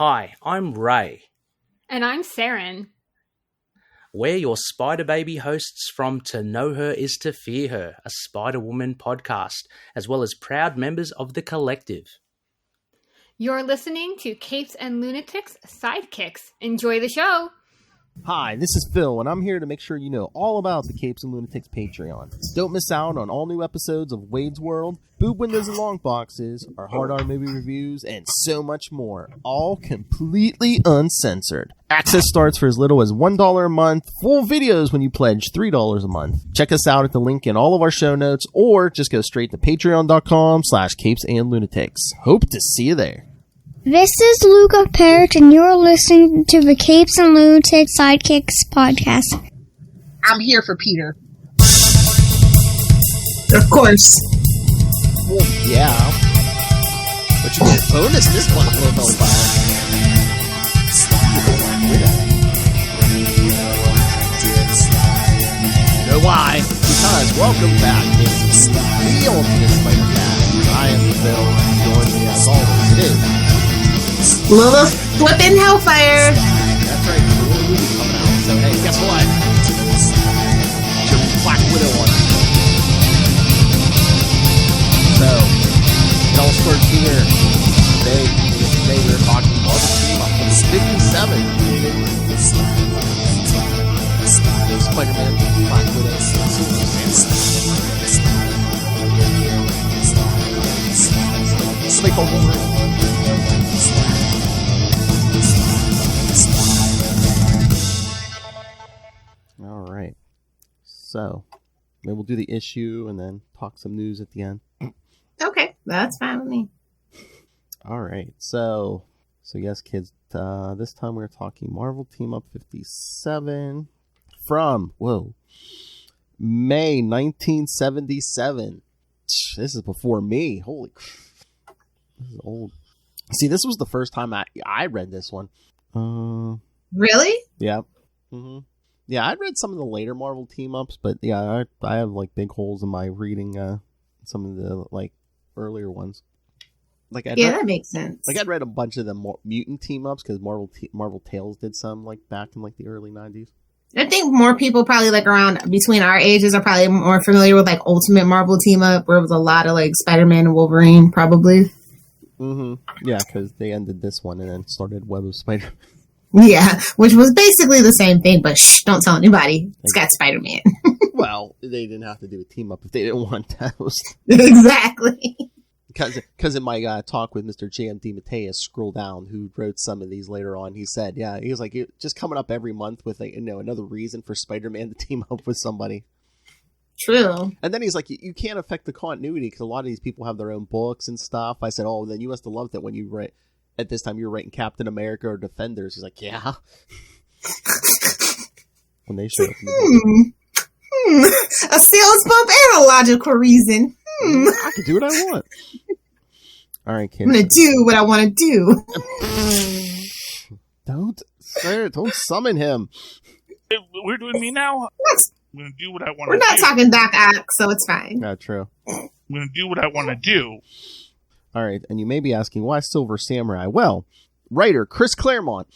Hi, I'm Ray. And I'm Saren. We're your Spider Baby hosts from To Know Her Is to Fear Her, a Spider-Woman podcast, as well as proud members of the collective. You're listening to Capes and Lunatics Sidekicks. Enjoy the show! Hi, this is Phil, and I'm here to make sure you know all about the Capes and Lunatics Patreon. Don't miss out on all new episodes of Wade's World, Boob Windows and Long Boxes, our Hard R movie reviews, and so much more, all completely uncensored. Access starts for as little as $1 a month, full videos when you pledge $3 a month. Check us out at the link in all of our show notes, or just go straight to patreon.com/capesandlunatics. Hope to see you there. This is Luca Perich, and you're listening to the Capes and Lunatics Sidekicks podcast. I'm here for Peter. Of course. Well, yeah. But you get a bonus this month, Little Fire. You know why? Because welcome back to the Ultimate Spider-Man. I am Phil, and joining me as always it is Lilith flipping Hellfire. That's right, there's a little movie coming out. So, hey, guess what? It's your Black Widow on. So, it all starts here. Today we're talking Marvel Team Up for the 57. Spider-Man, Black Widow, Spike Wolverine. All right, so maybe we'll do the issue and then talk some news at the end. Okay, that's fine with me. All right, so yes, kids. This time we're talking Marvel Team Up 57 from May 1977. This is before me. Holy crap. This is old. See, this was the first time I read this one. Really? Yeah. Mm-hmm. Yeah, I read some of the later Marvel team-ups, but yeah, I have like big holes in my reading some of the like earlier ones. Like that makes sense. Like I'd read a bunch of the mutant team-ups because Marvel Tales did some like back in like the early 90s. I think more people probably like around between our ages are probably more familiar with like Ultimate Marvel Team Up, where it was a lot of like Spider-Man and Wolverine, probably. Mm-hmm. Yeah, because they ended this one and then started Web of Spider. Yeah, which was basically the same thing, but shh, don't tell anybody. It's got Spider-Man. Well, they didn't have to do a team up if they didn't want those. Exactly. Because in my talk with Mr. J.M. DeMatteis, scroll down, who wrote some of these later on, he said, yeah, he was like, just coming up every month with another reason for Spider-Man to team up with somebody. True. And then he's like, you can't affect the continuity because a lot of these people have their own books and stuff. I said, oh, then you must have loved it when you write. At this time, you were writing Captain America or Defenders. He's like, yeah. When they show up. A sales bump and a logical reason. I can do what I want. All right, kids. I'm going to do what I want to do. Don't summon him. We're doing me now? I'm going to do what I want to do. We're not talking Doc Ock, so it's fine. Yeah, true. I'm going to do what I want to do. All right, and you may be asking, why Silver Samurai? Well, writer Chris Claremont.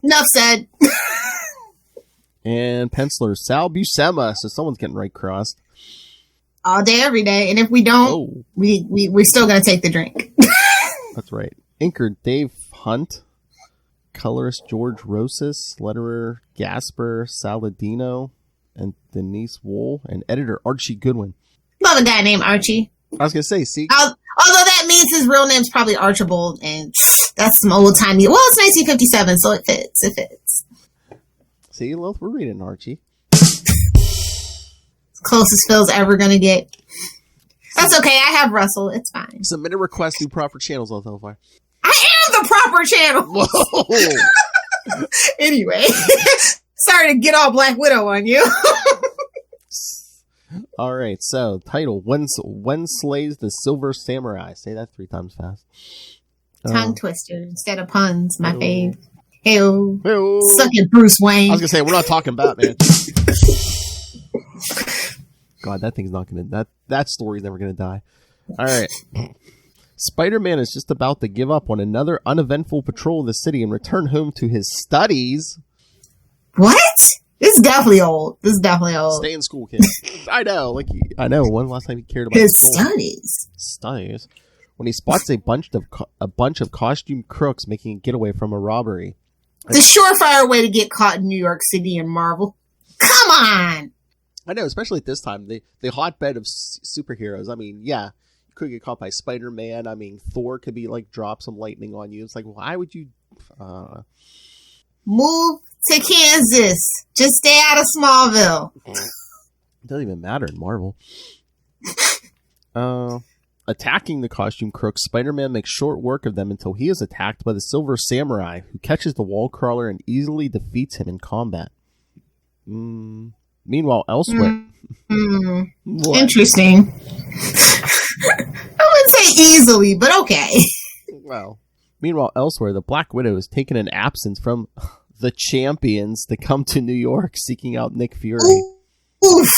Enough said. And penciler Sal Buscema, so someone's getting right crossed. All day, every day, and if we don't, we're still going to take the drink. That's right. Inker Dave Hunt. Colorist George Rosas. Letterer Gasper Saladino. And Denise Wool. And editor Archie Goodwin. Love a guy named Archie. I was going to say, see? Although that means his real name's probably Archibald, and that's some old-timey... Well, it's 1957, so it fits. It fits. See, Lilith, we're reading Archie. Close as Phil's ever going to get. That's okay, I have Russell. It's fine. Submit a request through proper channels, Hellfire. I am the proper channel! Whoa! Anyway. Sorry to get all Black Widow on you. All right, so title: When slays the Silver Samurai? Say that 3 times fast. Tongue twister instead of puns. My fave. Ew. Ew. Suck it, Bruce Wayne. I was gonna say we're not talking Batman. God, that thing's not gonna. That story's never gonna die. All right. Spider-Man is just about to give up on another uneventful patrol of the city and return home to his studies. What? This is definitely old. Stay in school, kid. I know. I know. When last time he cared about his school? Studies. When he spots a bunch of costumed crooks making a getaway from a robbery. The surefire way to get caught in New York City and Marvel. Come on! I know, especially at this time, the hotbed of superheroes. I mean, yeah, you could get caught by Spider-Man. I mean, Thor could be drop some lightning on you. It's like, why would you? Move to Kansas. Just stay out of Smallville. It doesn't even matter in Marvel. Attacking the costume crooks, Spider-Man makes short work of them until he is attacked by the Silver Samurai, who catches the wall crawler and easily defeats him in combat. Meanwhile, elsewhere... Interesting. I wouldn't say easily, but okay. Well, meanwhile, elsewhere, the Black Widow has taken an absence from the Champions to come to New York seeking out Nick Fury. Oof.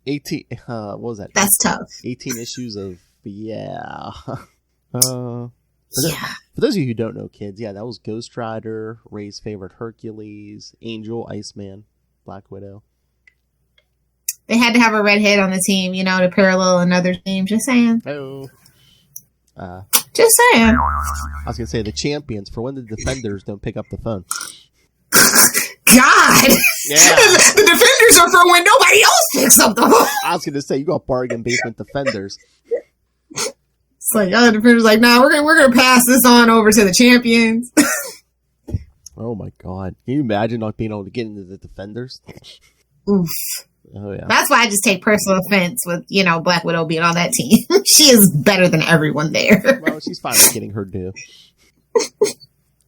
18, what was that? That's tough. 18 issues of, yeah. For those of you who don't know, kids, yeah, that was Ghost Rider, Ray's favorite Hercules, Angel, Iceman, Black Widow. They had to have a redhead on the team, to parallel another team. Just saying. Oh. Just saying. I was going to say the Champions for when the Defenders don't pick up the phone. God! Yeah. The Defenders are for when nobody else picks up the phone. I was going to say, you got bargain basement Defenders. It's like, the Defenders like, nah, we're gonna pass this on over to the Champions. Oh my God. Can you imagine not being able to get into the Defenders? Oof. Oh yeah. That's why I just take personal offense with, Black Widow being on that team. She is better than everyone there. Well, she's finally getting her due.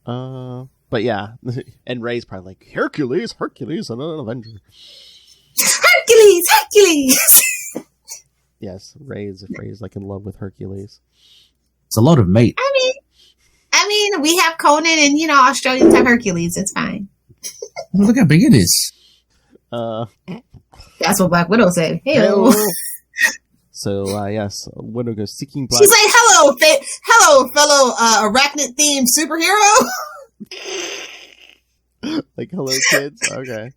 But yeah, and Ray's probably like, Hercules, and an Avenger. Hercules! Yes, Ray's in love with Hercules. It's a lot of meat. I mean, we have Conan and, Australians have Hercules. It's fine. Look how big it is. That's what Black Widow said. Hello. So, yes, Widow goes seeking Black... She's like, hello, fellow arachnid-themed superhero. Like, hello, kids? Okay.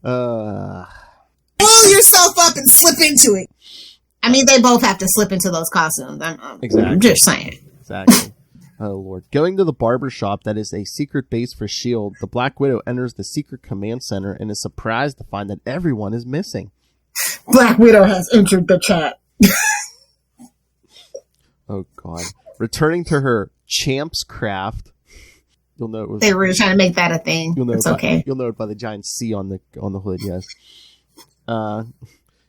Pull yourself up and slip into it. I mean, they both have to slip into those costumes. Exactly. I'm just saying. Exactly. Oh, Lord. Going to the barber shop that is a secret base for S.H.I.E.L.D., the Black Widow enters the secret command center and is surprised to find that everyone is missing. Black Widow has entered the chat. Oh, God. Returning to her champ's craft. You'll know it was... They were trying to make that a thing. It's okay. You'll know it by the giant C on the hood, yes.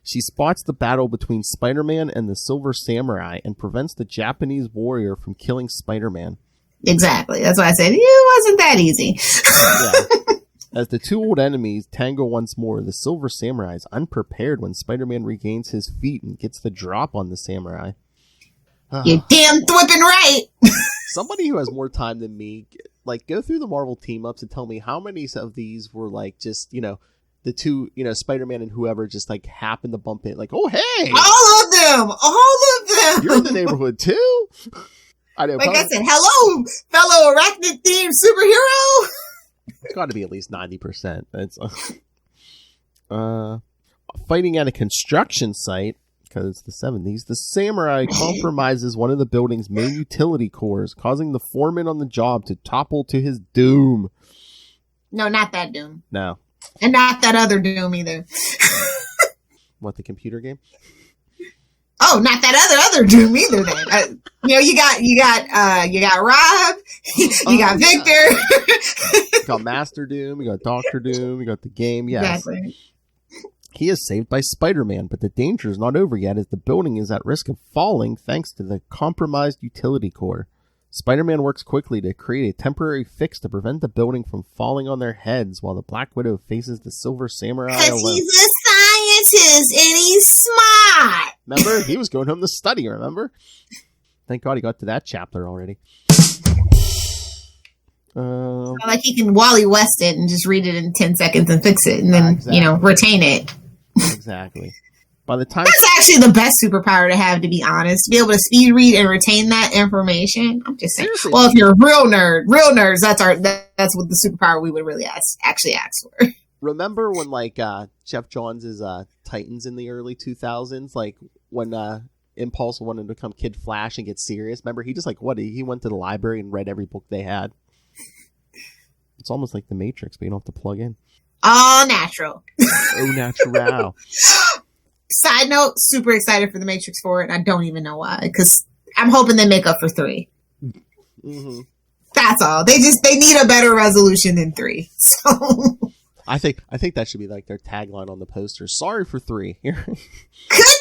She spots the battle between Spider-Man and the Silver Samurai and prevents the Japanese warrior from killing Spider-Man. Exactly. That's why I said it wasn't that easy. Yeah. As the two old enemies tango once more, the Silver Samurai is unprepared when Spider-Man regains his feet and gets the drop on the samurai. You're damn thwipping right. Somebody who has more time than me, go through the Marvel team-ups and tell me how many of these were, just, the two, Spider-Man and whoever just, happened to bump in. Oh, hey! All of them! You're in the neighborhood, too? I know. I said, hello, fellow arachnid-themed superhero! It's got to be at least 90%. It's fighting at a construction site, because it's the 70s, the samurai compromises one of the building's main utility cores, causing the foreman on the job to topple to his doom. No, not that Doom. No. And not that other Doom either. What, the computer game? Oh, not that other Doom either. Then you got Rob, you got Victor, You got Master Doom, you got Doctor Doom, you got the game. Yes, exactly. He is saved by Spider-Man, but the danger is not over yet as the building is at risk of falling thanks to the compromised utility core. Spider-Man works quickly to create a temporary fix to prevent the building from falling on their heads while the Black Widow faces the Silver Samurai alone. Because he's a scientist and he's smart. Remember? He was going home to study, remember? Thank God he got to that chapter already. Like he can Wally West it and just read it in 10 seconds and fix it and then, exactly. Retain it. Exactly. By the time That's actually the best superpower to have, to be honest. To be able to speed read and retain that information. I'm just saying. Seriously. Well, if you're a real nerds, that's what the superpower we would really actually ask for. remember when like Jeff Johns' Titans in the early 2000s, like when Impulse wanted to become Kid Flash and get serious? Remember, he just like he went to the library and read every book they had. It's almost like the Matrix, but you don't have to plug in. All natural. Oh, natural. Side note, super excited for the Matrix 4, and I don't even know why, because I'm hoping they make up for 3. Mm-hmm. That's all. They need a better resolution than 3. So I think that should be like their tagline on the poster. Sorry for 3. couldn't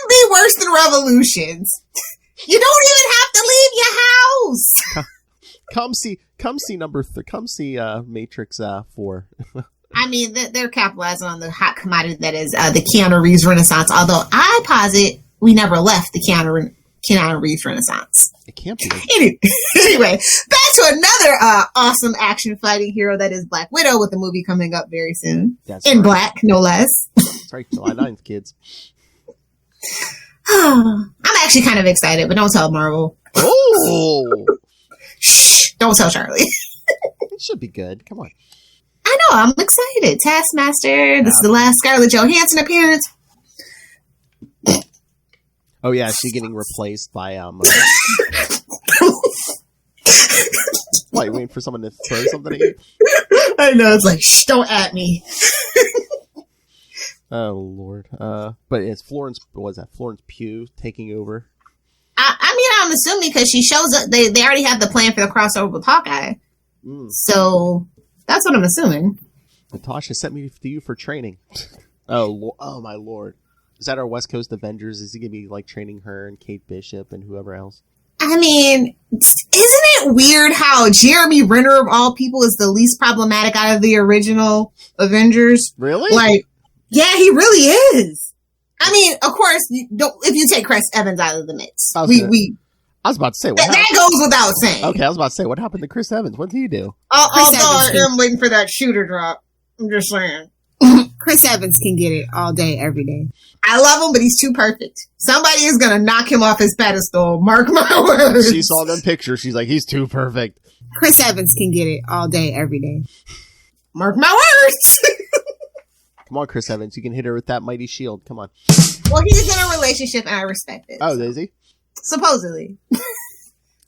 be worse than Revolutions. You don't even have to leave your house. Come see come see Matrix 4. I mean, they're capitalizing on the hot commodity that is the Keanu Reeves Renaissance. Although I posit we never left the Keanu Reeves Renaissance. It can't be. Anyway, back to another awesome action fighting hero that is Black Widow, with the movie coming up very soon. That's in right. black, no less. That's right, July 9th, kids. I'm actually kind of excited, but don't tell Marvel. Oh, Shh, don't tell Charlie. it should be good. Come on. I know, I'm excited. Taskmaster, this is the last Scarlett Johansson appearance. Oh yeah, she's getting replaced by What, you waiting for someone to throw something at you? I know, it's like, shh, don't at me. Oh Lord. But it's Florence Pugh taking over. I mean, I'm assuming because she shows up, they already have the plan for the crossover with Hawkeye. So that's what I'm assuming. Natasha sent me to you for training. Oh my Lord. Is that our West Coast Avengers? Is he going to be like training her and Kate Bishop and whoever else? I mean, isn't it weird how Jeremy Renner of all people is the least problematic out of the original Avengers? Really? Like, yeah, he really is. I mean, of course, if you take Chris Evans out of the mix, I was about to say, that goes without saying. Okay, I was about to say, what happened to Chris Evans? What did he do? Although I am waiting for that shooter drop. I'm just saying. Chris Evans can get it all day, every day. I love him, but he's too perfect. Somebody is going to knock him off his pedestal. Mark my words. She saw them pictures. She's like, he's too perfect. Chris Evans can get it all day, every day. Mark my words. Come on, Chris Evans. You can hit her with that mighty shield. Come on. Well, he's in a relationship, and I respect it. Oh, is he? Supposedly.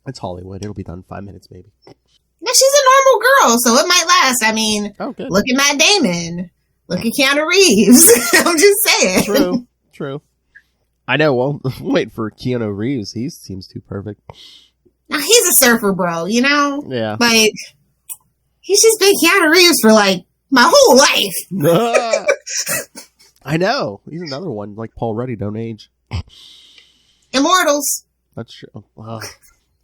It's Hollywood. It'll be done in 5 minutes, maybe. Now, she's a normal girl, so it might last. I mean, good. Look at Matt Damon. Look at Keanu Reeves. I'm just saying. True. I know. Well, wait for Keanu Reeves. He seems too perfect. Now, he's a surfer, bro, you know? Yeah. Like, he's just been Keanu Reeves for, like, my whole life. I know. He's another one. Like Paul Ruddy, don't age. Immortals. That's true. Now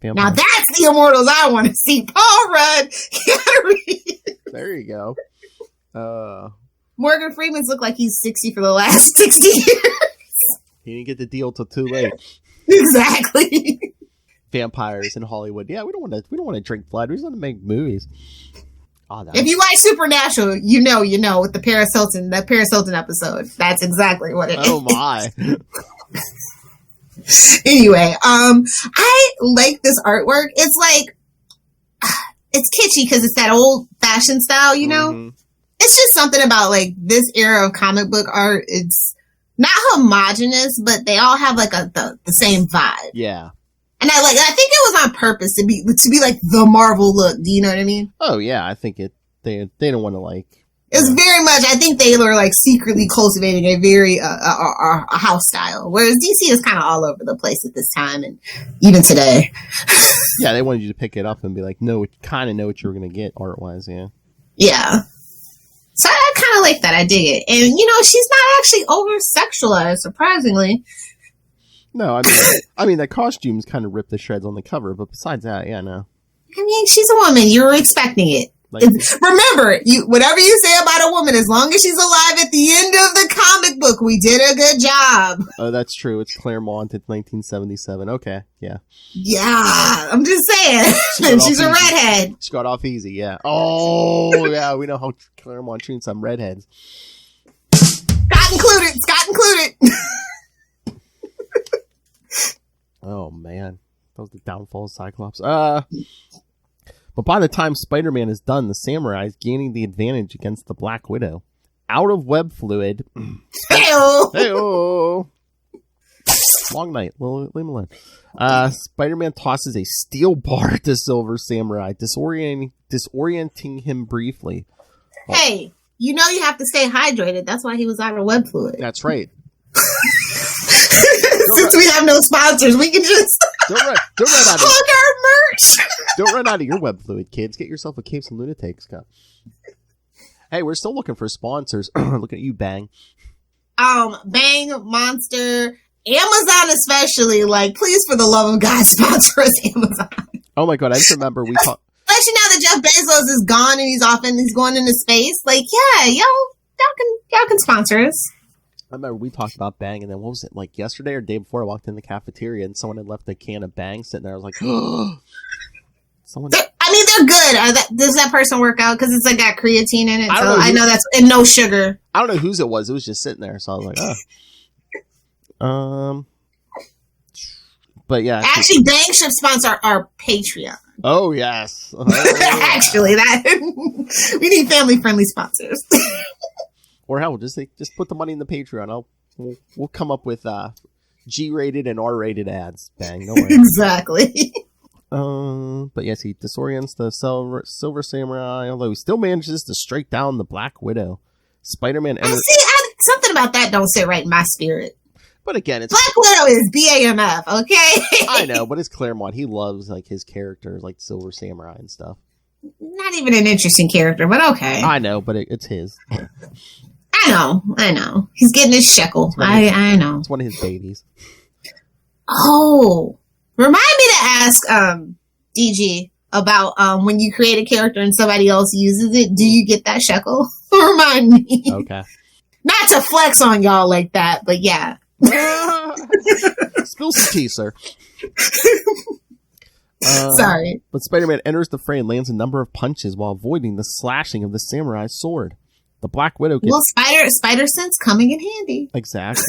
that's the Immortals I want to see. Paul Rudd, Keanu Reeves. There you go. Morgan Freeman's looked like he's 60 for the last 60 years. He didn't get the deal till too late. Exactly. Vampires in Hollywood. Yeah, we don't want to drink blood. We just want to make movies. If you watch Supernatural, you know with the Paris Hilton episode. That's exactly what it is. Oh my. Anyway, I like this artwork. It's like, it's kitschy because it's that old fashioned style, you know? Mm-hmm. It's just something about like this era of comic book art. It's not homogenous, but they all have like the same vibe. Yeah. And I think it was on purpose to be like the Marvel look. Do you know what I mean? Oh yeah, I think they don't want to like. It's very much. I think they were like secretly cultivating a very a house style, whereas DC is kind of all over the place at this time and even today. Yeah, they wanted you to pick it up and be like, no, kind of know what you were going to get art wise. Yeah. Yeah. So I kind of like that. I dig it, and she's not actually over sexualized, surprisingly. No, I mean that costume's kind of ripped to shreds on the cover, but besides that, yeah, no. I mean, she's a woman. You were expecting it. Like, remember, whatever you say about a woman, as long as she's alive at the end of the comic book, we did a good job. Oh, that's true. It's Claremont. It's 1977. Okay, yeah. Yeah, I'm just saying. She's a redhead. She got off easy, yeah. Oh, yeah, we know how Claremont treats some redheads. Scott included. Oh, man. That was the downfall of Cyclops. But by the time Spider-Man is done, the samurai is gaining the advantage against the Black Widow. Out of web fluid. Hey-oh! Hey-oh! Long night. Leave him alone. Spider-Man tosses a steel bar to Silver Samurai, disorienting him briefly. Hey, you know you have to stay hydrated. That's why he was out of web fluid. That's right. Since we have no sponsors, we can just Don't run out of plug our merch. Don't run out of your web fluid, kids. Get yourself a Capes and Lunatics cup. Hey, we're still looking for sponsors. Look at you, Bang. Bang, Monster, Amazon especially. Like, please, for the love of God, sponsor us, Amazon. Oh my God, I just remember we talked. Especially now that Jeff Bezos is gone and he's off and he's going into space. Like, yeah, y'all can sponsor us. I remember we talked about Bang, and then what was it, like yesterday or the day before? I walked in the cafeteria and someone had left a can of Bang sitting there. I was like, someone. They're good. Does that person work out? Because it's like got creatine in it. I know that's and no sugar. I don't know whose it was. It was just sitting there, so I was like, oh. But yeah, actually, Bang should sponsor our Patreon. Oh yes. Actually, that we need family-friendly sponsors. Or hell, just put the money in the Patreon. We'll come up with G-rated and R-rated ads. Bang, no worries. Exactly. But yes, he disorients the Silver Samurai, although he still manages to strike down the Black Widow. Spider-Man. Something about that don't sit right in my spirit. But again, it's Black Widow is BAMF, okay? I know, but it's Claremont. He loves like his characters, like Silver Samurai and stuff. Not even an interesting character, but okay. I know, but it's his. I know. He's getting his shekel. I know. It's one of his babies. Oh, remind me to ask DG about when you create a character and somebody else uses it. Do you get that shekel? Remind me. Okay. Not to flex on y'all like that, but yeah. Spill some tea, sir. Sorry. But Spider-Man enters the fray and lands a number of punches while avoiding the slashing of the samurai's sword. The Black Widow gets... Well, spider sense coming in handy. Exactly.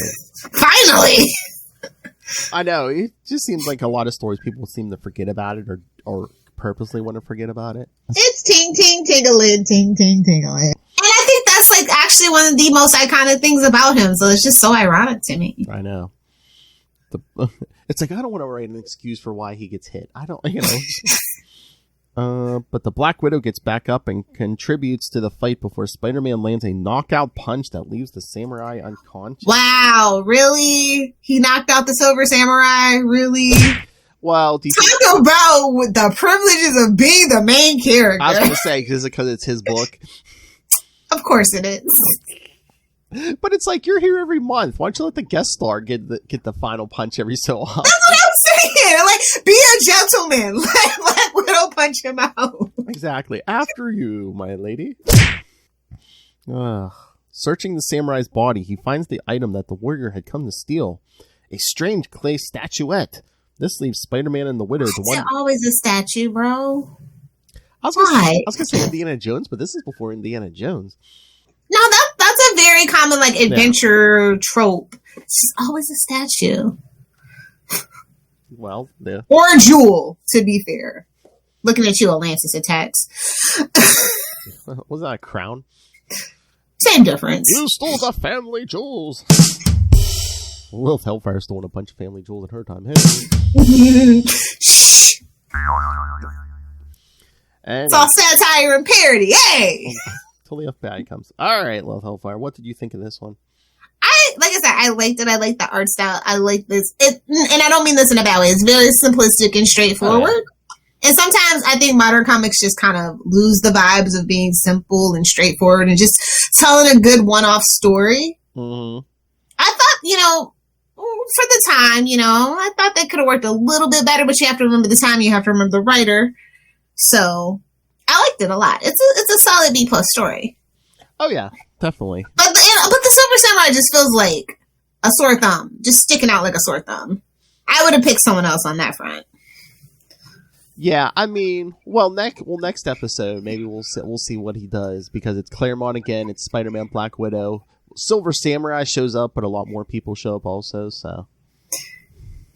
Finally! I know. It just seems like a lot of stories people seem to forget about it or purposely want to forget about it. It's ting, ting, ting-a-lid, ting, ting, ting-a-lid. And I think that's like actually one of the most iconic things about him. So it's just so ironic to me. I know. It's like, I don't want to write an excuse for why he gets hit. I don't, but the Black Widow gets back up and contributes to the fight before Spider-Man lands a knockout punch that leaves the samurai unconscious. Wow, really? He knocked out the Silver Samurai? Really? Well, talk about with the privileges of being the main character. I was going to say, because it's his book. Of course it is. But it's like, you're here every month. Why don't you let the guest star get the final punch every so often? That's what I'm saying. Like, be a gentleman. Let Black Widow punch him out. Exactly. After you, my lady. Searching the samurai's body, he finds the item that the warrior had come to steal. A strange clay statuette. This leaves Spider-Man and the Widow to one. Always a statue, bro. I was going to say Indiana Jones, but this is before Indiana Jones. No, that's a very common like adventure trope. It's just always a statue. Well, yeah. Or a jewel, to be fair. Looking at you, Atlantis attacks. Was that a crown? Same difference. You stole the family jewels. Lilith Hellfire stole a bunch of family jewels at her time. Hey. Shh. And it's all satire and parody. Hey! Till the FBI comes. All right, Lilith Hellfire. What did you think of this one? Like I said, I liked it. I like the art style. I like this. And I don't mean this in a bad way. It's very simplistic and straightforward. Oh, yeah. And sometimes I think modern comics just kind of lose the vibes of being simple and straightforward and just telling a good one-off story. Mm-hmm. I thought, for the time, I thought they could have worked a little bit better, but you have to remember the time. You have to remember the writer. So I liked it a lot. It's a solid B+ story. Oh yeah, definitely. But the Silver Samurai just feels like a sore thumb, just sticking out like a sore thumb. I would have picked someone else on that front. Yeah, I mean, next episode maybe we'll see what he does, because it's Claremont again. It's Spider-Man, Black Widow, Silver Samurai shows up, but a lot more people show up also. So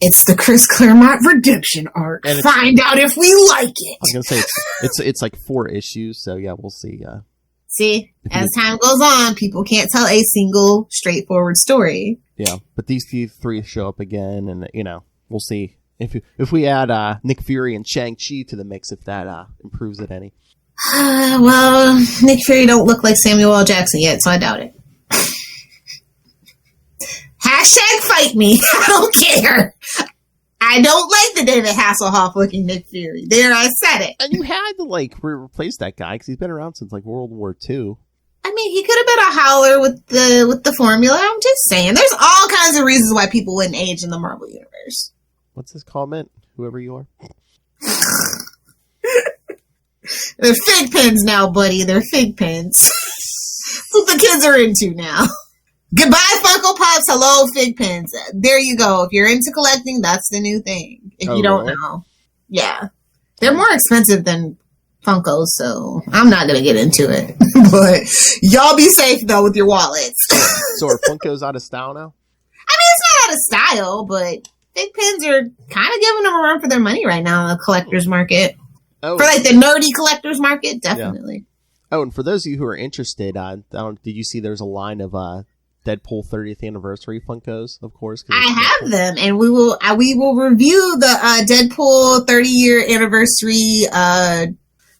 It's the Chris Claremont redemption arc. Find out if we like it. I was gonna say it's like 4 issues, so yeah, we'll see. See, as time goes on, people can't tell a single straightforward story. Yeah, but these 3 show up again, and we'll see if we add Nick Fury and Shang-Chi to the mix, if that improves it any. Well, Nick Fury don't look like Samuel L. Jackson yet, so I doubt it. Hashtag fight me. I don't care. I don't like the David Hasselhoff looking Nick Fury. There, I said it. And you had to replace that guy because he's been around since World War II. I mean, he could have been a howler with the formula. I'm just saying, there's all kinds of reasons why people wouldn't age in the Marvel universe. What's this comment? Whoever you are. They're fig pens now, buddy. They're fig pens. That's what the kids are into now. Goodbye, Funko Pops. Hello, fig pens. There you go. If you're into collecting, that's the new thing. If you don't know. Yeah. They're more expensive than Funkos, so I'm not going to get into it. But y'all be safe, though, with your wallets. So are Funkos out of style now? I mean, it's not out of style, but fig pens are kind of giving them a run for their money right now in the collector's market. Oh. For the nerdy collector's market, definitely. Yeah. Oh, and for those of you who are interested, did you see there's a line of Deadpool 30th anniversary Funkos, of course. I have them, and we will review the Deadpool 30-year anniversary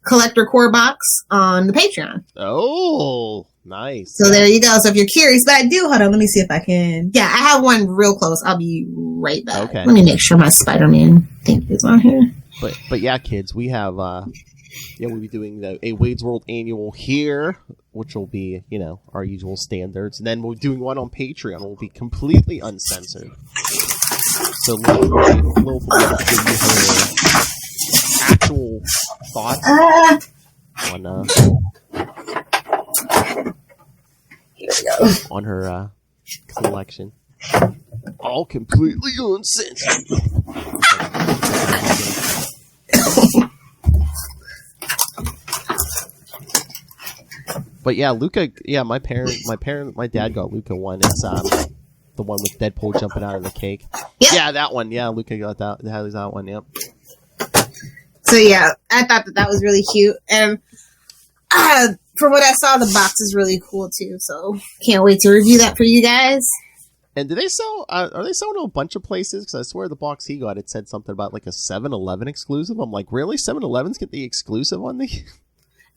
collector core box on the Patreon. Oh, nice. So there you go. So if you're curious, but I do, hold on, let me see if I can. Yeah, I have one real close. I'll be right back. Okay. Let me make sure my Spider-Man thing is on here. But yeah, kids, we have we'll be doing a Wade's World annual here, which will be, our usual standards. And then we'll be doing one on Patreon. We'll be completely uncensored. So Lilith will give you her actual thoughts on here we go. On her collection. All completely uncensored. But yeah, Luca. Yeah, my dad got Luca one. It's the one with Deadpool jumping out of the cake. Yep. Yeah, that one. Yeah, Luca got that. That one. Yep. So yeah, I thought that was really cute, and from what I saw, the box is really cool too. So can't wait to review that for you guys. And do they sell? Are they selling a bunch of places? Because I swear the box he got, it said something about a 7-Eleven exclusive. I'm like, really? 7-Elevens get the exclusive on the?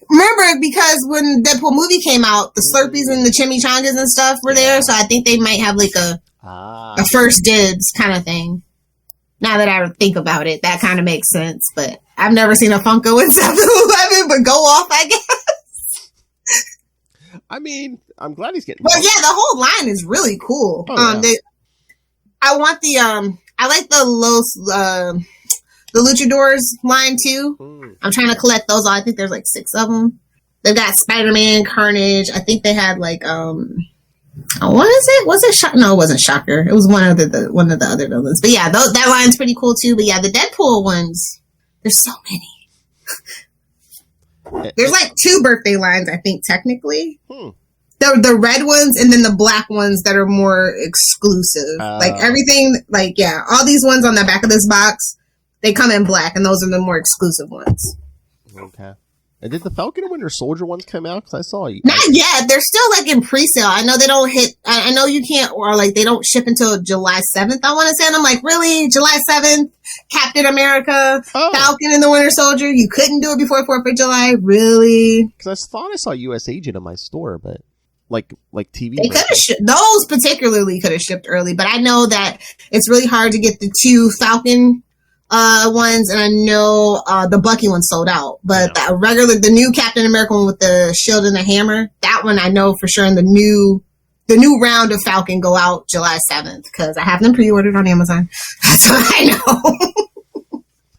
Remember, because when Deadpool movie came out, the Slurpees and the chimichangas and stuff were there, so I think they might have a first dibs kind of thing. Now that I think about it, that kind of makes sense. But I've never seen a Funko in 7-Eleven, but go off, I guess. I mean, I'm glad he's getting. But yeah, the whole line is really cool. Oh, yeah. I want I like the Luchadors line too. I'm trying to collect those all. I think there's 6 of them. They've got Spider-Man, Carnage. I think they had what is it? Was it No, it wasn't Shocker. It was one of the other villains. But yeah, that line's pretty cool too. But yeah, the Deadpool ones, there's so many. There's 2 birthday lines, I think, technically. The red ones and then the black ones that are more exclusive. Everything, all these ones on the back of this box, they come in black, and those are the more exclusive ones. Okay. And did the Falcon and Winter Soldier ones come out? Because I saw you. Not yet. They're still in pre-sale. I know they don't hit. I know you can't, or they don't ship until July 7th. I want to say, and I'm like, really? July 7th? Captain America, Falcon and the Winter Soldier. You couldn't do it before 4th of July, really? Because I thought I saw US Agent in my store, but like TV. They could have those particularly could have shipped early, but I know that it's really hard to get the 2 Falcon ones, and I know the Bucky one sold out, but the new Captain America one with the shield and the hammer, that one I know for sure, and the new round of Falcon go out July 7th, because I have them pre-ordered on Amazon. So I know.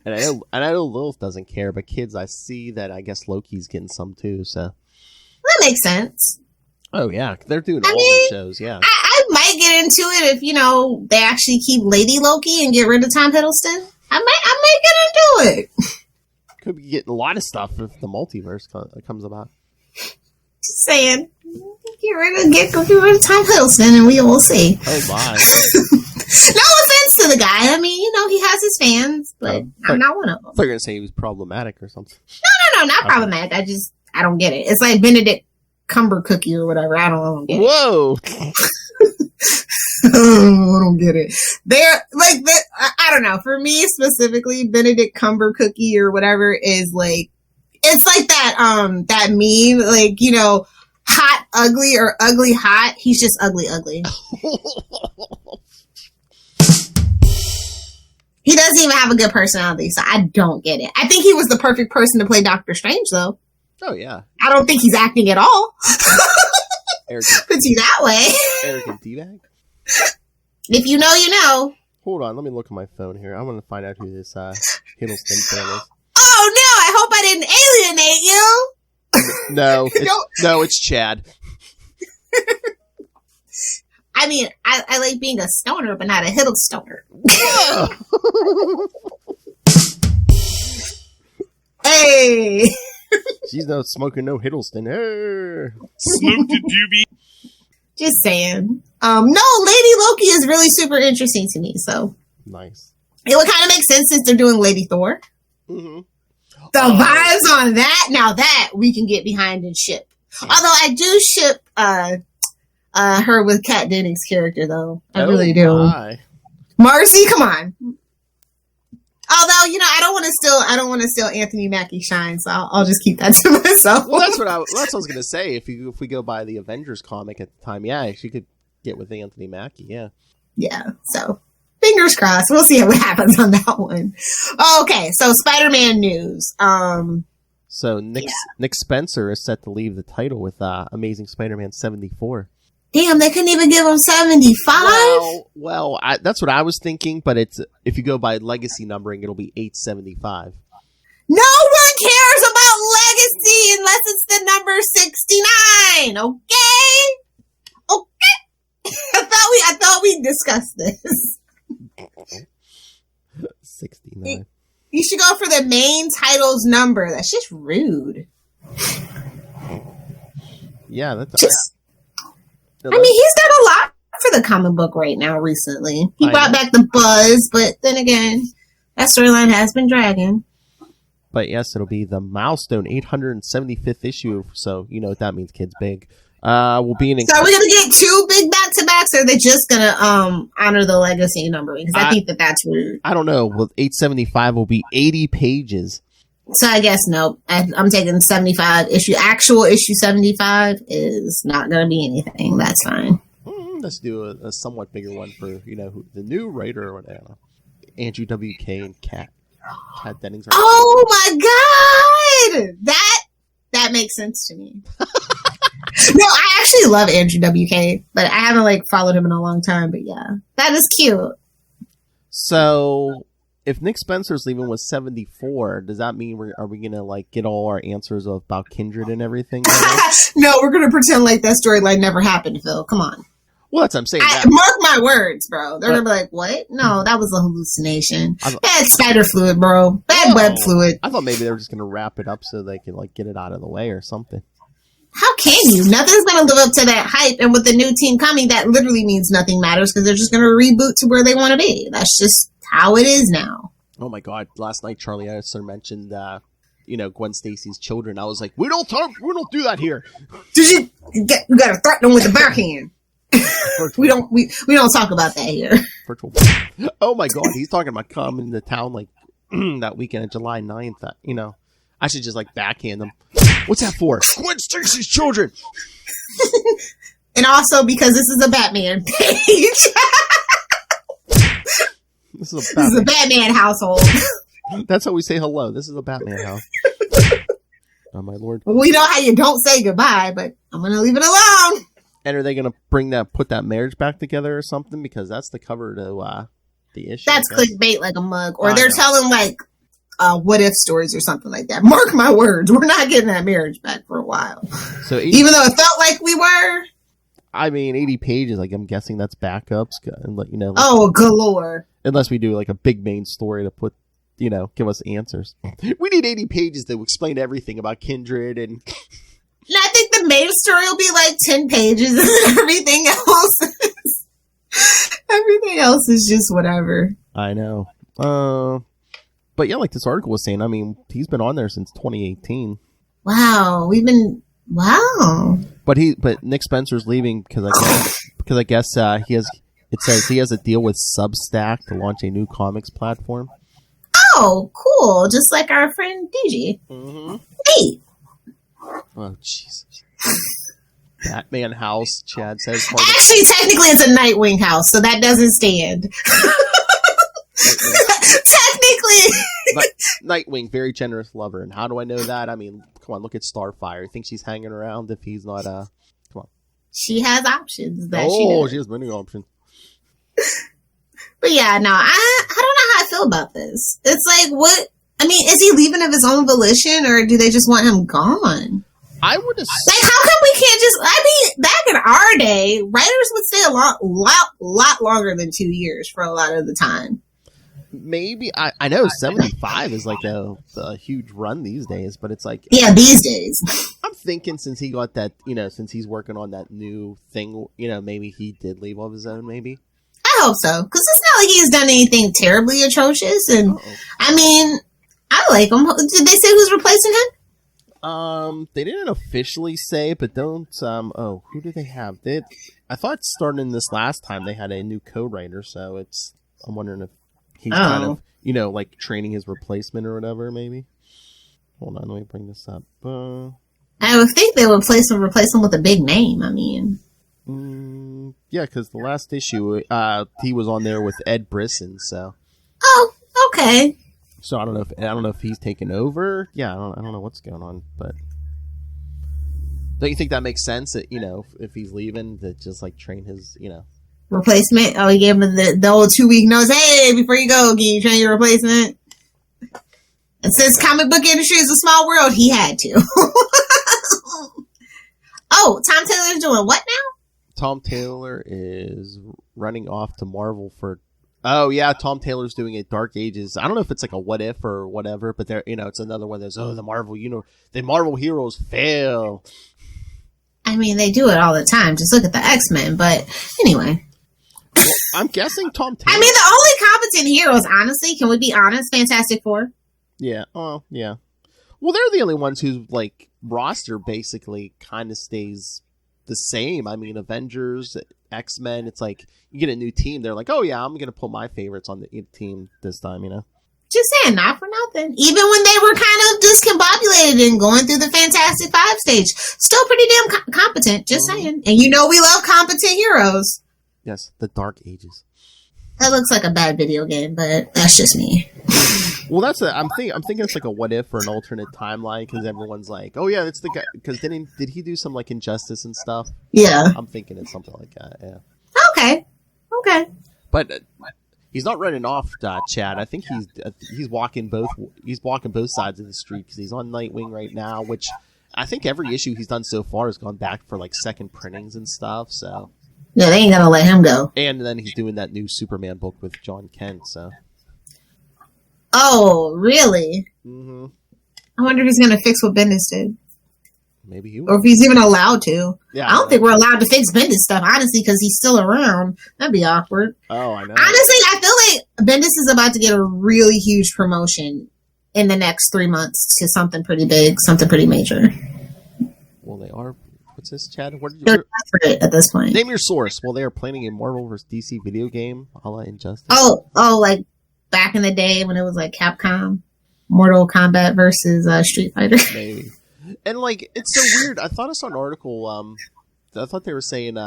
And I know Lilith doesn't care, but kids, I see that I guess Loki's getting some too, so. That makes sense. Oh yeah, they're doing all the shows, yeah. I might get into it if, they actually keep Lady Loki and get rid of Tom Hiddleston. I might get into it. Could be getting a lot of stuff if the multiverse comes about. Just saying. Get rid of Tom Hiddleston and we will see. Oh my. No offense to the guy. I mean, he has his fans, but I'm not one of them. I thought you were going to say he was problematic or something. No, not problematic. I don't get it. It's like Benedict Cumbercookie or whatever. I don't get it. Whoa! I don't get it. They're like, I don't know. For me specifically, Benedict Cumbercookie or whatever is like, it's like that meme, like, hot ugly or ugly hot. He's just ugly. He doesn't even have a good personality, so I don't get it. I think he was the perfect person to play Doctor Strange, though. Oh, yeah. I don't think he's acting at all. Puts you that way. Arrogant D-bag? If you know, you know. Hold on, let me look at my phone here. I want to find out who this Hiddleston fan is. Oh, no, I hope I didn't alienate you. No, it's Chad. I mean, I like being a stoner, but not a Hiddlestoner. Hey! She's not smoking no Hiddleston. Hey. Smoke the doobie. Just saying. No, Lady Loki is really super interesting to me, so. Nice. It would kind of make sense since they're doing Lady Thor. Mm-hmm. The vibes on that, now that we can get behind and ship. Although I do ship her with Kat Dennings' character, though. I really do. My. Marcy, come on. Although, I don't want to steal Anthony Mackie's shine, so I'll just keep that to myself. Well, that's what I was going to say. If we go by the Avengers comic at the time, yeah, she could get with Anthony Mackie, yeah. Yeah, so fingers crossed. We'll see what happens on that one. Okay, so Spider-Man news. So Nick Spencer is set to leave the title with Amazing Spider-Man 74. Damn, they couldn't even give him 75? Well, that's what I was thinking, but if you go by legacy numbering, it'll be 875. No one cares about legacy unless it's the number 69, okay? I thought we discussed this. 69. You should go for the main title's number. That's just rude. Yeah, that's I mean, he's done a lot for the comic book right now recently. He brought back the buzz, but then again, that storyline has been dragging. But yes, it'll be the milestone 875th issue, so you know what that means, kids big. Will be an So are we going to get two big back-to-backs, or are they just going to honor the legacy numbering? Because I think that's rude. I don't know. Well, 875 will be 80 pages. So I guess no. I'm taking 75 issue. Actual issue 75 is not going to be anything. That's fine. Let's do a somewhat bigger one for, the new writer or whatever. Andrew W.K. and Kat Dennings. Oh my God! That makes sense to me. No, I actually love Andrew W.K., but I haven't followed him in a long time. But yeah, that is cute. So, if Nick Spencer's leaving with 74, does that mean are we gonna get all our answers about Kindred and everything? No, we're gonna pretend like that storyline never happened, Phil. Come on. Well, that's what I'm saying. Mark my words, bro. They're gonna be like, "What? No, that was a hallucination. Bad spider fluid, bro. Bad web fluid." I thought maybe they were just gonna wrap it up so they can get it out of the way or something. How can you? Nothing's going to live up to that hype. And with the new team coming, that literally means nothing matters because they're just going to reboot to where they want to be. That's just how it is now. Oh my God. Last night, Charlie Addison mentioned, Gwen Stacy's children. I was like, we don't do that here. Did you got to threaten them with the backhand. we don't talk about that here. Virtual. Oh my God. He's talking about coming to town that weekend of July 9th. I should just backhand them. What's that for? Gwen Stacy's children. And also because this is a Batman page. This is a Batman household. That's how we say hello. This is a Batman house. Oh my Lord. We know how you don't say goodbye, but I'm going to leave it alone. And are they going to put that marriage back together or something? Because that's the cover to the issue. That's clickbait like a mug. Or they're telling what if stories or something like that. Mark my words, we're not getting that marriage back for a while. So even though it felt like we were. I mean, 80 pages. I'm guessing that's backups, and oh, galore. Unless we do a big main story to put, give us answers. We need 80 pages to explain everything about Kindred and. I think the main story will be 10 pages and everything else. Everything else is just whatever. I know. But yeah, like this article was saying, I mean, he's been on there since 2018. Wow, But Nick Spencer's leaving because I guess he has. It says he has a deal with Substack to launch a new comics platform. Oh, cool! Just like our friend DG. Mm-hmm. Hey. Oh, jeez. Batman house, Chad says. Actually, technically, it's a Nightwing house, so that doesn't stand. Technically. Nightwing, very generous lover. And how do I know that? I mean, come on, look at Starfire. You think she's hanging around if he's not, come on. She has options she has many options. But yeah, no, I don't know how I feel about this. It's like, what? I mean, is he leaving of his own volition, or do they just want him gone? I would assume. Like, how come we can't just? I mean, back in our day, writers would stay a lot longer than 2 years for a lot of the time. Maybe I know 75 is like a huge run these days, but it's like these days. I'm thinking since he got that, since he's working on that new thing, maybe he did leave of his own. Maybe I hope so, because it's not like he's done anything terribly atrocious, and I mean, I like him. Did they say who's replacing him? They didn't officially say, but don't. Who do they have? I thought starting this last time they had a new co-writer, so I'm wondering if he's kind of, like training his replacement or whatever, maybe. Hold on, let me bring this up. I would think they would replace him with a big name. I mean, yeah, because the last issue, he was on there with Ed Brisson, so. Oh, okay. So I don't know if he's taken over. Yeah, I don't know what's going on, but don't you think that makes sense? That if he's leaving, to just like train his replacement. Oh, he gave him the old 2-week notice. Hey, before you go, can you train your replacement? And since comic book industry is a small world, he had to. Oh, Tom Taylor's doing what now? Tom Taylor is running off to Marvel for. Oh yeah, Tom Taylor's doing it. Dark Ages. I don't know if it's like a what if or whatever, but there, it's another one. There's the Marvel heroes fail. I mean, they do it all the time. Just look at the X-Men. But anyway, well, I'm guessing Tom Taylor. I mean, the only competent heroes, honestly, can we be honest? Fantastic Four. Yeah. Oh yeah. Well, they're the only ones whose like roster basically kind of stays the same. I mean, Avengers, X-Men, it's like you get a new team, they're like, oh yeah, I'm gonna put my favorites on the team this time, Just saying, not for nothing. Even when they were kind of discombobulated and going through the Fantastic Five stage, still pretty damn competent, just saying. And we love competent heroes. Yes, the Dark Ages. That looks like a bad video game, but that's just me. Well, I'm thinking it's like a what if or an alternate timeline, because everyone's like, oh yeah, that's the guy. Because did he do some like Injustice and stuff? Yeah, I'm thinking it's something like that. Yeah. Okay. But he's not running off, Chad. I think he's walking both sides of the street, because he's on Nightwing right now, which I think every issue he's done so far has gone back for like second printings and stuff. So yeah, they ain't gonna let him go. And then he's doing that new Superman book with John Kent. So. Oh, really? Mm-hmm. I wonder if he's going to fix what Bendis did. Maybe he will. Or if he's even allowed to. Yeah, I don't think we're allowed to fix Bendis stuff, honestly, because he's still around. That'd be awkward. Oh, I know. Honestly, I feel like Bendis is about to get a really huge promotion in the next 3 months to something pretty big, something pretty major. Well, they are. What's this, Chad? They're desperate at this point. Name your source. Well, they are planning a Marvel vs. DC video game, a la Injustice. Oh, like back in the day when it was like Capcom, Mortal Kombat versus Street Fighter. Maybe. And like, it's so weird. I thought I saw an article. I thought they were saying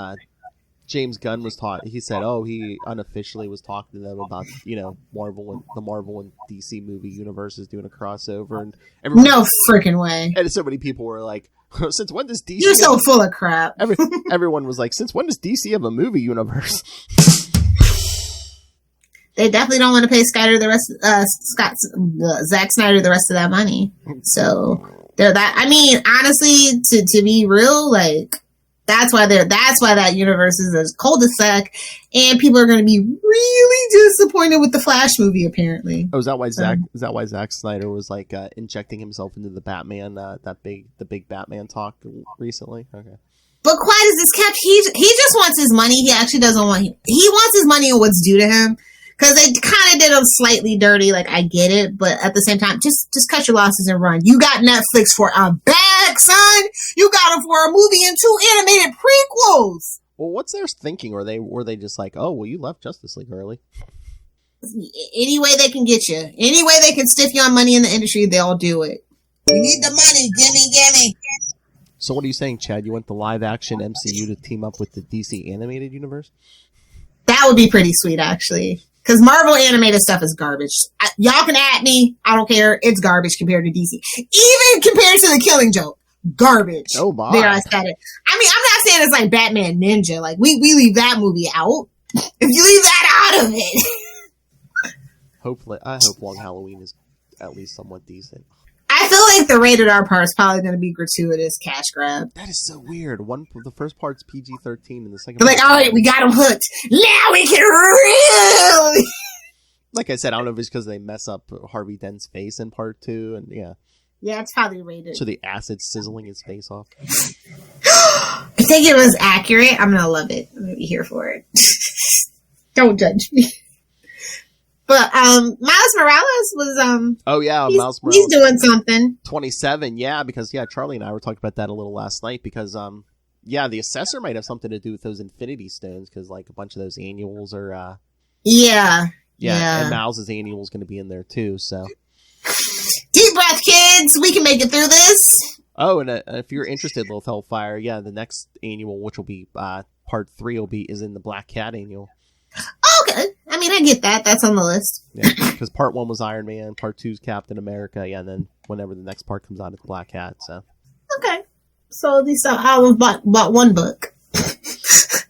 James Gunn was he said, he unofficially was talking to them about Marvel and DC movie universes doing a crossover, and no freaking way. And so many people were like, since when does DC? You're so full of crap. Everyone was like, since when does DC have a movie universe? They definitely don't want to pay Zack Snyder the rest of that money. So they're that. I mean, honestly, to be real, like that's why that universe is as cold as suck, and people are going to be really disappointed with the Flash movie. Apparently, is that why Zack Snyder was like injecting himself into the Batman the big Batman talk recently? Okay. But quiet as this kept, he just wants his money. He actually doesn't want he wants his money and what's due to him. Because they kind of did him slightly dirty. Like, I get it. But at the same time, just cut your losses and run. You got Netflix for a bag, son. You got him for a movie and 2 animated prequels. Well, what's their thinking? Were they just like, oh, well, you left Justice League early? Any way they can get you. Any way they can stiff you on money in the industry, they'll do it. We need the money. Gimme. So what are you saying, Chad? You want the live-action MCU to team up with the DC animated universe? That would be pretty sweet, actually. Because Marvel animated stuff is garbage. Y'all can at me. I don't care. It's garbage compared to DC. Even compared to The Killing Joke. Garbage. Oh, my. There, I said it. I mean, I'm not saying it's like Batman Ninja. Like, we leave that movie out. If you leave that out of it. Hopefully, I hope Long Halloween is at least somewhat decent. I feel like the rated R part is probably going to be gratuitous cash grab. That is so weird. The first part's PG-13 and the second They're like, all right, we got him hooked. Now we can really... Like I said, I don't know if it's because they mess up Harvey Dent's face in part 2, and yeah. Yeah, it's probably rated. So the acid sizzling his face off. If they get it was accurate, I'm going to love it. I'm going to be here for it. Don't judge me. But Miles Morales was oh yeah, Miles Morales. He's doing something. 27, yeah, because Charlie and I were talking about that a little last night because the Assessor might have something to do with those Infinity Stones because like a bunch of those annuals are yeah, and Miles' annual is going to be in there too. So deep breath, kids. We can make it through this. Oh, and if you're interested, Lilith Hellfire, the next annual, which will be part 3, is in the Black Cat annual. Okay. I mean, I get that. That's on the list. Yeah, because part 1 was Iron Man, part 2 is Captain America, and then whenever the next part comes out, it's Black Cat, so. Okay. So at least I'll have bought one book.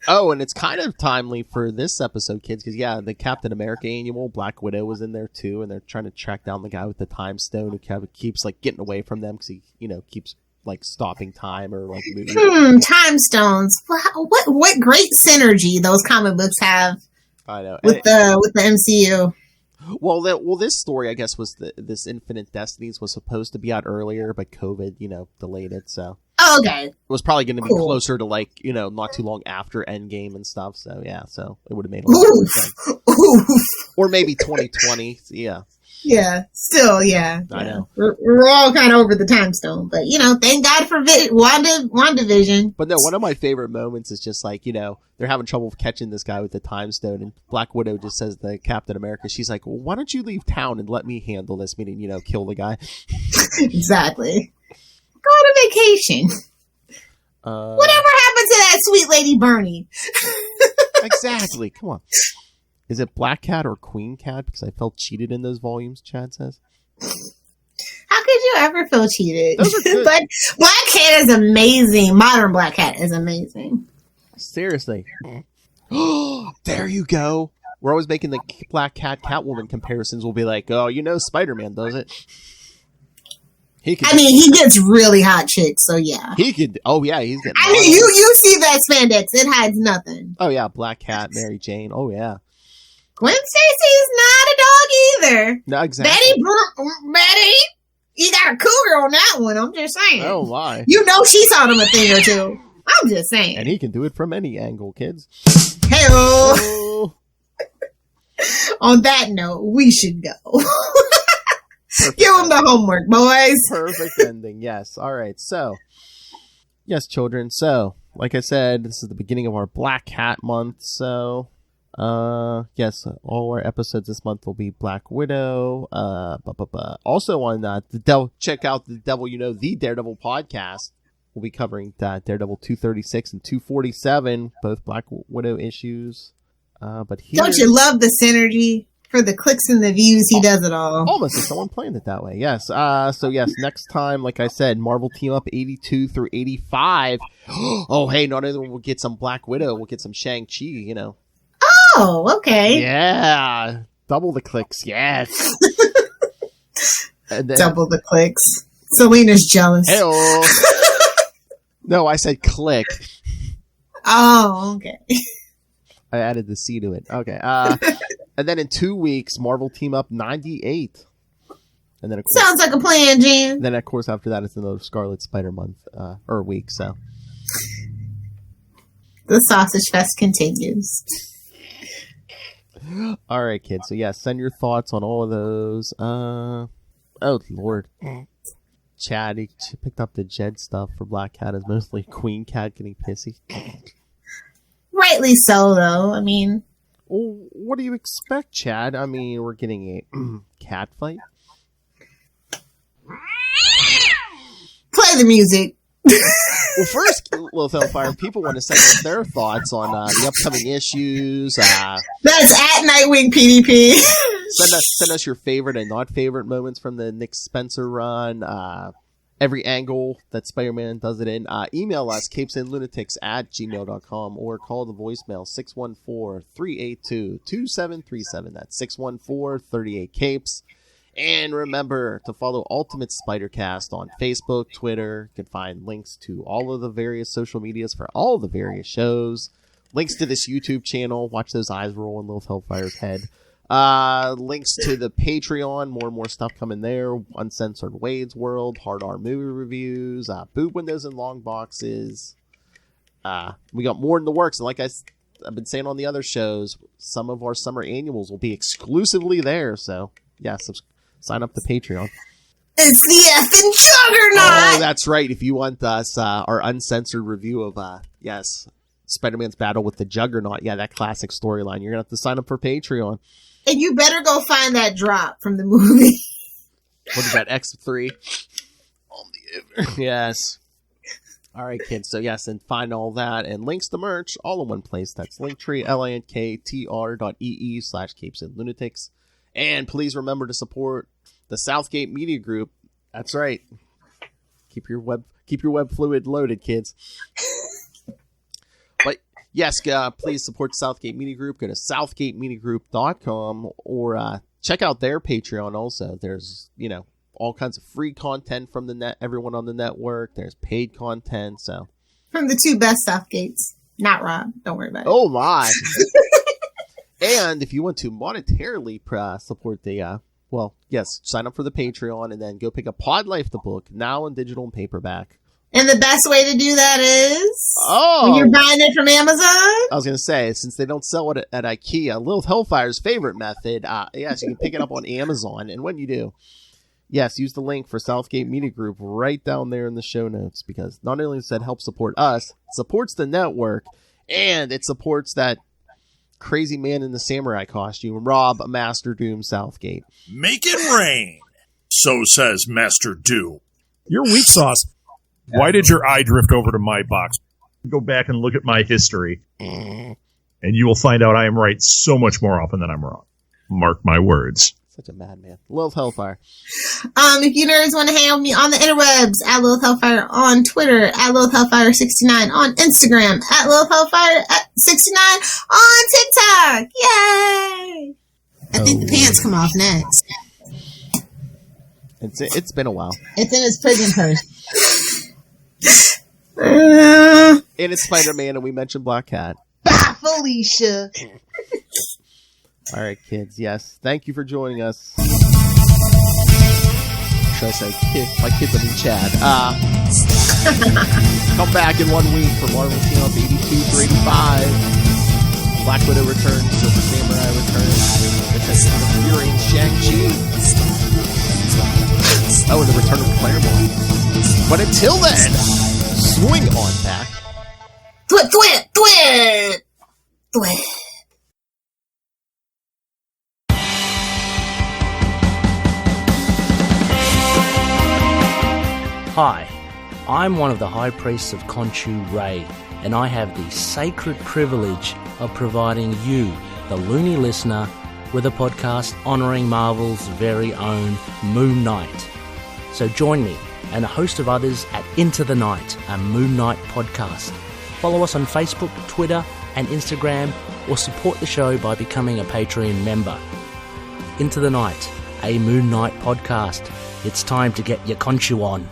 Oh, and it's kind of timely for this episode, kids, because, the Captain America annual, Black Widow was in there, too, and they're trying to track down the guy with the time stone who keeps, like, getting away from them because he, keeps, like, stopping time or, like, moving. Time stones. What great synergy those comic books have. I know. With the MCU. Well, this story, I guess, was this Infinite Destinies was supposed to be out earlier, but COVID, delayed it, so. Oh, okay. It was probably going to be closer to, like, not too long after Endgame and stuff, so, so it would have made a lot of sense. Or maybe 2020, yeah. Yeah, still, yeah. I know. We're all kind of over the time stone, but, thank God for WandaVision. But no, one of my favorite moments is just like, they're having trouble catching this guy with the time stone, and Black Widow just says to Captain America, she's like, well, why don't you leave town and let me handle this, meaning, kill the guy. Exactly. Go on a vacation. Whatever happened to that sweet lady Bernie? Exactly, come on. Is it Black Cat or Queen Cat? Because I felt cheated in those volumes, Chad says. How could you ever feel cheated? Those are good. But Black Cat is amazing. Modern Black Cat is amazing. Seriously. There you go. We're always making the Black Cat Catwoman comparisons. We'll be like, oh, Spider-Man does it. He gets really hot chicks, so yeah. He could. Oh yeah, he's getting. I mean, you see that spandex? It hides nothing. Oh yeah, Black Cat, Mary Jane. Oh yeah. Gwen Stacy's not a dog either. No, exactly. Betty, you got a cougar on that one. I'm just saying. Oh my. She saw him a thing or two. I'm just saying. And he can do it from any angle, kids. Hey-o. On that note, we should go. Give them the homework, boys. Perfect ending. Yes. All right. So, yes, children. So, like I said, this is the beginning of our Black Cat month. So, yes, all our episodes this month will be Black Widow. Also on check out the Daredevil podcast. We'll be covering Daredevil 236 and 247, both Black Widow issues. But here, don't you love the synergy? For the clicks and the views, he does it all. Almost as someone planned it that way. Yes. So yes, next time, like I said, Marvel Team Up 82 through 85. Oh, hey, not only will get some Black Widow, we'll get some Shang-Chi, Oh, okay. Yeah. Double the clicks, yes. And then, double the clicks. Selena's jealous. Hey-oh. No, I said click. Oh, okay. I added the C to it. Okay. And then in 2 weeks, Marvel Team Up 98. And then of course, sounds like a plan, Jan. Then of course after that, it's another Scarlet Spider month or week. So The sausage fest continues. All right, kids. So yeah, send your thoughts on all of those. Oh Lord, Chad, he picked up the Jed stuff for Black Cat. Is mostly Queen Cat getting pissy. Rightly so, though. I mean, well, what do you expect, Chad? I mean, we're getting a cat fight. Play the music. Well, first, Lilith Hellfire, people want to send us their thoughts on the upcoming issues. That's at Nightwing PDP. Send us your favorite and not favorite moments from the Nick Spencer run. Every angle that Spider-Man does it in. Email us, capesandlunatics@gmail.com, or call the voicemail 614-382-2737. That's 614-38-CAPES. And remember to follow Ultimate Spider-Cast on Facebook, Twitter. You can find links to all of the various social medias for all of the various shows. Links to this YouTube channel. Watch those eyes roll in Lilith Hellfire's head. Links to the Patreon. More and more stuff coming there. Uncensored Wade's World. Hard R movie reviews. Boob windows and long boxes. We got more in the works. And like I've been saying on the other shows, some of our summer annuals will be exclusively there. So, yeah, sign up to Patreon. It's the effing Juggernaut! Oh, that's right. If you want us, our uncensored review of, Spider-Man's battle with the Juggernaut, yeah, that classic storyline, you're going to have to sign up for Patreon. And you better go find that drop from the movie. What is that, X3? Yes. All right, kids. So, yes, and find all that and links to merch all in one place. That's Linktree, linktr.ee/capesandlunatics. And please remember to support the Southgate Media Group. That's right. Keep your web fluid loaded, kids. But yes, please support Southgate Media Group. Go to southgatemediagroup.com or check out their Patreon also. There's, all kinds of free content from everyone on the network. There's paid content, so. From the two best Southgates. Not Rob. Don't worry about it. Oh, my. And if you want to monetarily support the, sign up for the Patreon and then go pick up Pod Life the book, now in digital and paperback. And the best way to do that is when you're buying it from Amazon. I was going to say, since they don't sell it at IKEA, Lilith Hellfire's favorite method, yes, you can pick it up on Amazon. And when you do, yes, use the link for Southgate Media Group right down there in the show notes, because not only does that help support us, it supports the network, and it supports that crazy man in the samurai costume, Rob Master Doom Southgate. Make it rain, so says Master Doom. You're weak sauce. Why did your eye drift over to my box? Go back and look at my history, and you will find out I am right so much more often than I'm wrong. Mark my words. Such a madman. Lilith Hellfire. If you nerds want to hang with me on the interwebs, at Lilith Hellfire on Twitter, at Lilith Hellfire 69 on Instagram, at Lilith Hellfire 69 on TikTok. Yay! I think the pants come off next. It's been a while. It's in his prison purse. And it's Spider-Man, and we mentioned Black Cat. Bye, Felicia. All right, kids. Yes, thank you for joining us. Should I say kids? My kids, I mean Chad. Come back in 1 week for Marvel Team-Up 82 through 85. Black Widow returns, Silver Samurai returns. The Fury and Shang-Chi. Oh, and the return of Claremont. But until then, swing on back. Thwit. Hi, I'm one of the High Priests of Khonshu Ray, and I have the sacred privilege of providing you, the loony listener, with a podcast honouring Marvel's very own Moon Knight. So join me and a host of others at Into the Night, a Moon Knight podcast. Follow us on Facebook, Twitter, and Instagram, or support the show by becoming a Patreon member. Into the Night, a Moon Knight podcast. It's time to get your Khonshu on.